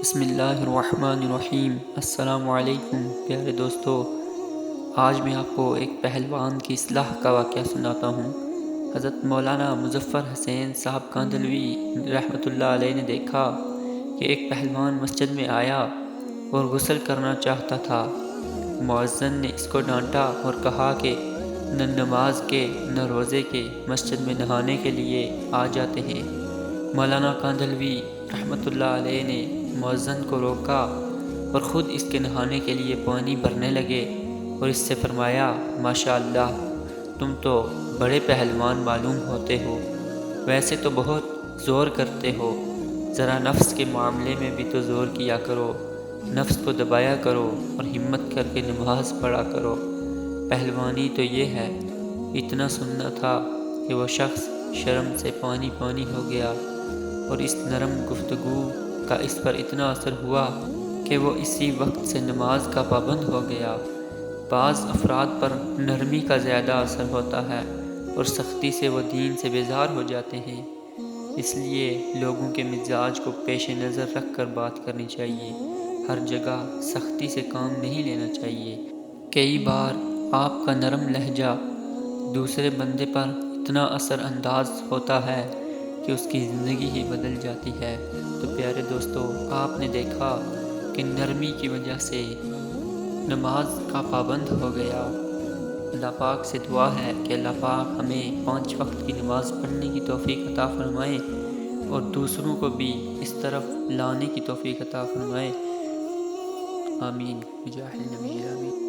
بسم اللہ الرحمن الرحیم۔ السلام علیکم پیارے دوستو، آج میں آپ کو ایک پہلوان کی اصلاح کا واقعہ سناتا ہوں۔ حضرت مولانا مظفر حسین صاحب کاندھلوی رحمۃ اللہ علیہ نے دیکھا کہ ایک پہلوان مسجد میں آیا اور غسل کرنا چاہتا تھا۔ مؤذن نے اس کو ڈانٹا اور کہا کہ نہ نماز کے نہ روزے کے مسجد میں نہانے کے لیے آ جاتے ہیں۔ مولانا کاندھلوی رحمۃ اللہ علیہ نے مؤذن کو روکا اور خود اس کے نہانے کے لیے پانی بھرنے لگے اور اس سے فرمایا، ماشاء اللہ، تم تو بڑے پہلوان معلوم ہوتے ہو، ویسے تو بہت زور کرتے ہو، ذرا نفس کے معاملے میں بھی تو زور کیا کرو، نفس کو دبایا کرو اور ہمت کر کے نماز پڑھا کرو۔ پہلوانی تو یہ ہے۔ اتنا سننا تھا کہ وہ شخص شرم سے پانی پانی ہو گیا اور اس نرم گفتگو کا اس پر اتنا اثر ہوا کہ وہ اسی وقت سے نماز کا پابند ہو گیا۔ بعض افراد پر نرمی کا زیادہ اثر ہوتا ہے اور سختی سے وہ دین سے بیزار ہو جاتے ہیں۔ اس لیے لوگوں کے مزاج کو پیش نظر رکھ کر بات کرنی چاہیے، ہر جگہ سختی سے کام نہیں لینا چاہیے۔ کئی بار آپ کا نرم لہجہ دوسرے بندے پر اتنا اثر انداز ہوتا ہے کہ اس کی زندگی ہی بدل جاتی ہے۔ تو پیارے دوستو، آپ نے دیکھا کہ نرمی کی وجہ سے نماز کا پابند ہو گیا۔ اللہ پاک سے دعا ہے کہ اللہ پاک ہمیں 5 وقت کی نماز پڑھنے کی توفیق عطا فرمائے اور دوسروں کو بھی اس طرف لانے کی توفیق عطا فرمائے۔ آمین بجاہ النبی آمین۔